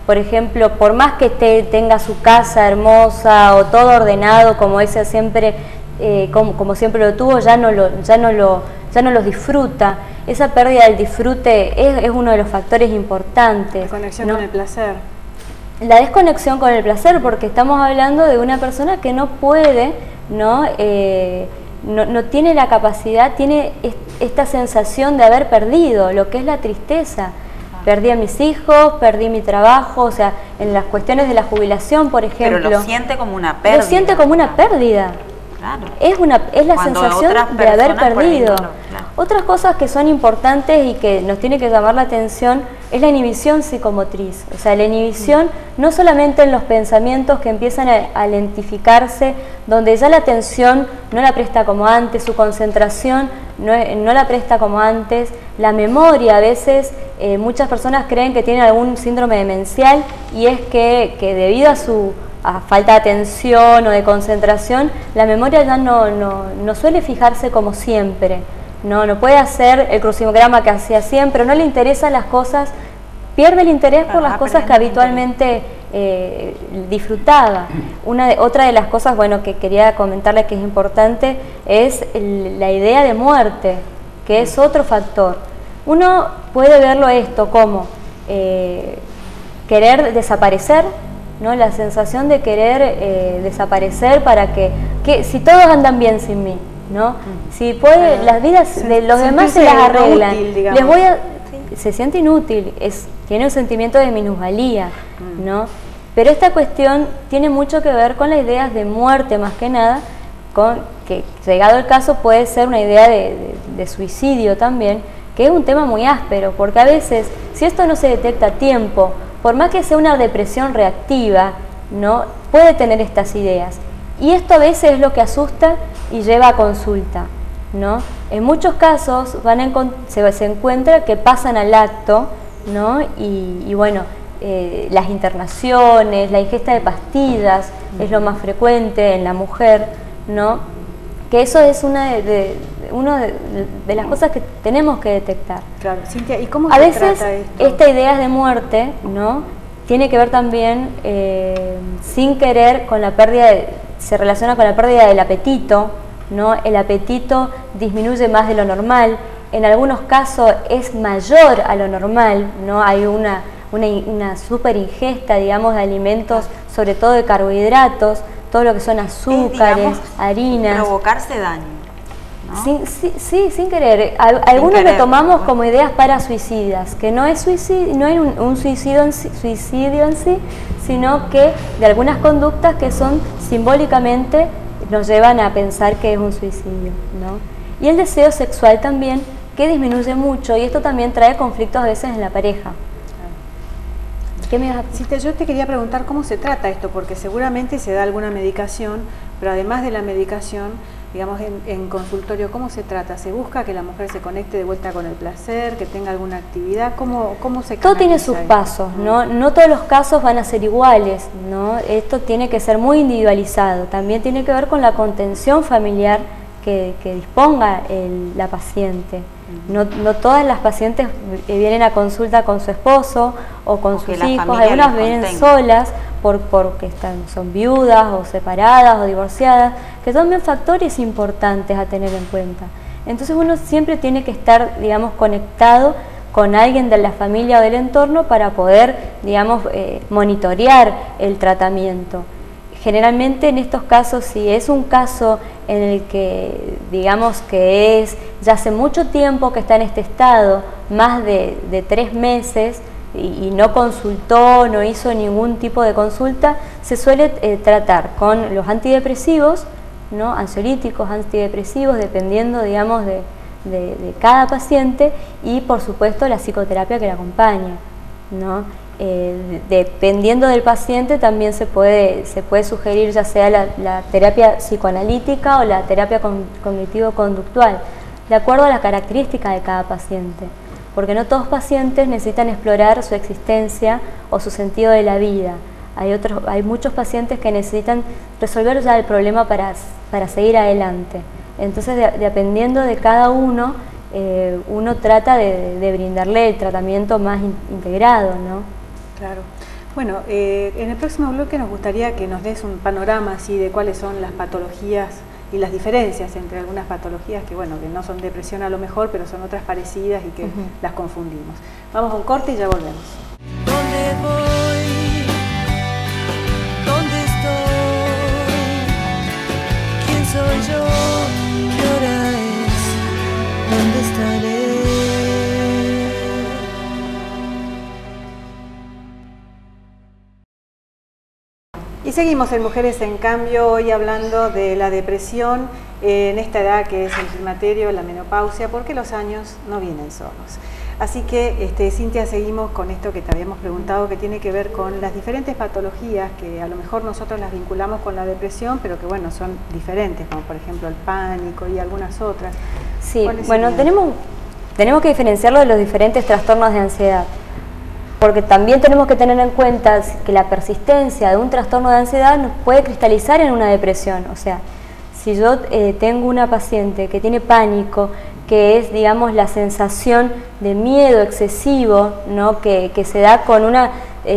Por ejemplo, por más que tenga su casa hermosa o todo ordenado como ella siempre, como siempre lo tuvo, ya no lo disfruta. Esa pérdida del disfrute es uno de los factores importantes. La conexión, ¿no?, con el placer. La desconexión con el placer, porque estamos hablando de una persona que no puede, no tiene la capacidad, tiene esta sensación de haber perdido, lo que es la tristeza. Perdí a mis hijos, perdí mi trabajo, o sea, en las cuestiones de la jubilación, por ejemplo. Pero lo siente como una pérdida. Lo siente como una pérdida. Claro. Es la sensación de haber perdido. Claro. Otras cosas que son importantes y que nos tiene que llamar la atención es la inhibición psicomotriz. O sea, la inhibición no solamente en los pensamientos que empiezan a lentificarse, donde ya la atención no la presta como antes, su concentración no la presta como antes, la memoria a veces, muchas personas creen que tienen algún síndrome demencial y es que debido a falta de atención o de concentración, la memoria ya no suele fijarse como siempre. No puede hacer el crucigrama que hacía siempre, no le interesan las cosas, pierde el interés por las cosas que habitualmente disfrutaba. Otra de las cosas, bueno, que quería comentarles que es importante es la idea de muerte, que es otro factor. Uno puede verlo esto como querer desaparecer, ¿no? La sensación de querer desaparecer para que si todos andan bien sin mí, ¿no? Si puede, las vidas de los demás se las arreglan, se siente inútil, tiene un sentimiento de minusvalía, ¿no? Pero esta cuestión tiene mucho que ver con las ideas de muerte más que nada, que llegado el caso puede ser una idea de suicidio también, que es un tema muy áspero, porque a veces, si esto no se detecta a tiempo, por más que sea una depresión reactiva, ¿no?, puede tener estas ideas. Y esto a veces es lo que asusta y lleva a consulta, ¿no? En muchos casos se encuentra que pasan al acto, ¿no? Y bueno, las internaciones, la ingesta de pastillas es lo más frecuente en la mujer, ¿no? Que eso es una de las cosas que tenemos que detectar. Claro, Cintia, ¿y cómo a se veces trata esto? Esta idea de muerte, ¿no?, tiene que ver también, sin querer, con la pérdida se relaciona con la pérdida del apetito, ¿no? El apetito disminuye más de lo normal, en algunos casos es mayor a lo normal, ¿no? Hay una super ingesta, digamos, de alimentos, sobre todo de carbohidratos, todo lo que son azúcares, digamos, harinas. Provocarse daño, ¿no? Sí, sin querer. Algunos lo tomamos como ideas para suicidas, que no es suicidio, no es un suicidio en sí, sino que de algunas conductas que son simbólicamente nos llevan a pensar que es un suicidio, ¿no? Y el deseo sexual también, que disminuye mucho, y esto también trae conflictos a veces en la pareja. ¿Qué me vas a decir? Cita, yo te quería preguntar cómo se trata esto, porque seguramente se da alguna medicación, pero además de la medicación, digamos, en consultorio, ¿cómo se trata? ¿Se busca que la mujer se conecte de vuelta con el placer, que tenga alguna actividad? ¿Cómo se canaliza? Todo tiene sus pasos, ¿no? No todos los casos van a ser iguales, ¿no? Esto tiene que ser muy individualizado. También tiene que ver con la contención familiar que disponga la paciente. No todas las pacientes vienen a consulta con su esposo o con sus hijos, algunas vienen solas porque son viudas o separadas o divorciadas, que son bien factores importantes a tener en cuenta. Entonces uno siempre tiene que estar, digamos, conectado con alguien de la familia o del entorno para poder, digamos, monitorear el tratamiento. Generalmente en estos casos, si es un caso en el que, digamos, que ya hace mucho tiempo que está en este estado, más de 3 meses, y no consultó, no hizo ningún tipo de consulta, se suele tratar con los antidepresivos, ¿no?, ansiolíticos, antidepresivos, dependiendo, digamos, de cada paciente, y por supuesto la psicoterapia que la acompaña, ¿no? Dependiendo del paciente también se puede sugerir ya sea la terapia psicoanalítica o la terapia cognitivo-conductual, de acuerdo a las características de cada paciente, porque no todos los pacientes necesitan explorar su existencia o su sentido de la vida. Hay muchos pacientes que necesitan resolver ya el problema para seguir adelante. Entonces, dependiendo de cada uno, uno trata de brindarle el tratamiento más integrado, ¿no? Claro. Bueno, en el próximo bloque nos gustaría que nos des un panorama así de cuáles son las patologías y las diferencias entre algunas patologías que, bueno, que no son depresión a lo mejor, pero son otras parecidas y que las confundimos. Vamos a un corte y ya volvemos. ¿Dónde voy? ¿Dónde estoy? ¿Quién soy yo? ¿Qué hora es? ¿Dónde estaré? Y seguimos en Mujeres en Cambio, hoy hablando de la depresión en esta edad que es el climaterio, la menopausia, porque los años no vienen solos. Así que, Cintia, seguimos con esto que te habíamos preguntado, que tiene que ver con las diferentes patologías que a lo mejor nosotros las vinculamos con la depresión, pero que, bueno, son diferentes, como por ejemplo el pánico y algunas otras. Sí, bueno, tenemos que diferenciarlo de los diferentes trastornos de ansiedad, porque también tenemos que tener en cuenta que la persistencia de un trastorno de ansiedad nos puede cristalizar en una depresión. O sea, si yo tengo una paciente que tiene pánico, que es, digamos, la sensación de miedo excesivo, ¿no? que se da con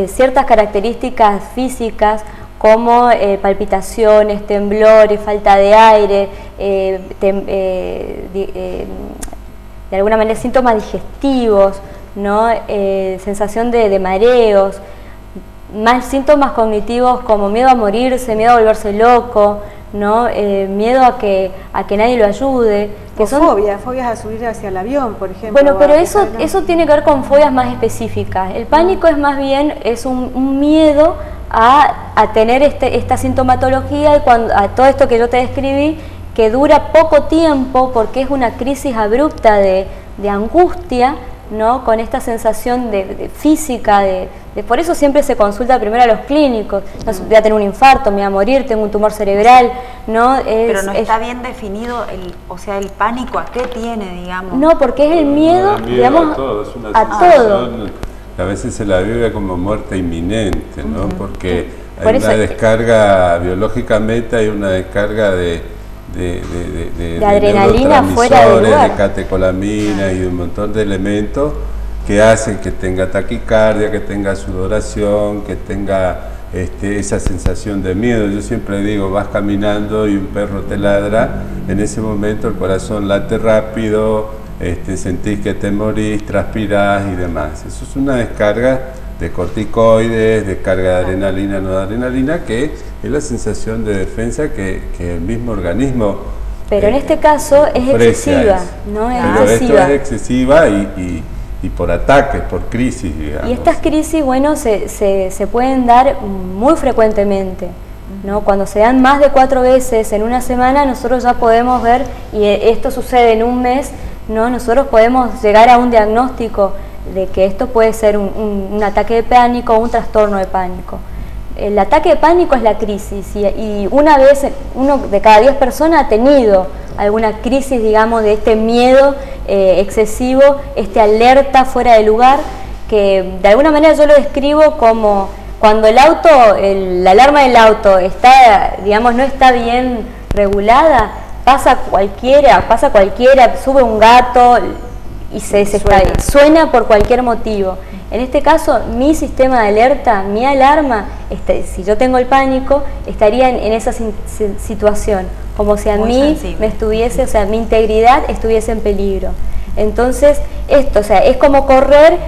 ciertas características físicas como palpitaciones, temblores, falta de aire, de alguna manera síntomas digestivos, ¿no? Sensación de mareos, más síntomas cognitivos como miedo a morirse, miedo a volverse loco, ¿no? Miedo a que nadie lo ayude. Que son fobias a subir hacia el avión, por ejemplo. Bueno, pero eso tiene que ver con fobias más específicas. El pánico es más bien un miedo a tener esta sintomatología y a todo esto que yo te describí, que dura poco tiempo porque es una crisis abrupta de angustia, ¿no? Con esta sensación de física, por eso siempre se consulta primero a los clínicos. No, voy a tener un infarto, me voy a morir, tengo un tumor cerebral, ¿no? Pero no está bien definido el pánico, ¿a qué tiene, digamos? No, porque es el miedo, digamos, a todo, es una a sensación todo. que a veces se la vive como muerte inminente, ¿no? Porque hay Por eso, una descarga biológicamente, hay una descarga de adrenalina fuera de lugar, de catecolamina y de un montón de elementos que hacen que tenga taquicardia, que tenga sudoración, que tenga esa sensación de miedo. Yo siempre digo, vas caminando y un perro te ladra, en ese momento el corazón late rápido, sentís que te morís, transpirás y demás. Eso es una descarga de corticoides, descarga de adrenalina, no de adrenalina, que es la sensación de defensa que el mismo organismo pero en este caso es excesiva, ¿no? Pero esto es excesiva y por ataques, por crisis, digamos. Y estas crisis, bueno, se pueden dar muy frecuentemente, ¿no? Cuando se dan más de 4 veces en una semana, nosotros ya podemos ver, y esto sucede en un mes, ¿no? Nosotros podemos llegar a un diagnóstico de que esto puede ser un ataque de pánico o un trastorno de pánico. El ataque de pánico es la crisis y una vez, 1 de cada 10 personas ha tenido alguna crisis, digamos, de este miedo excesivo, alerta fuera de lugar, que de alguna manera yo lo describo como cuando el auto, la alarma del auto está, digamos, no está bien regulada, pasa cualquiera, sube un gato y suena por cualquier motivo. En este caso, mi sistema de alerta, mi alarma, si yo tengo el pánico, estaría en esa situación, como si a mí me estuviese, o sea, mi integridad estuviese en peligro. Entonces, es como correr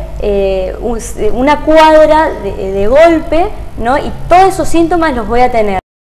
una cuadra de golpe, ¿no? Y todos esos síntomas los voy a tener.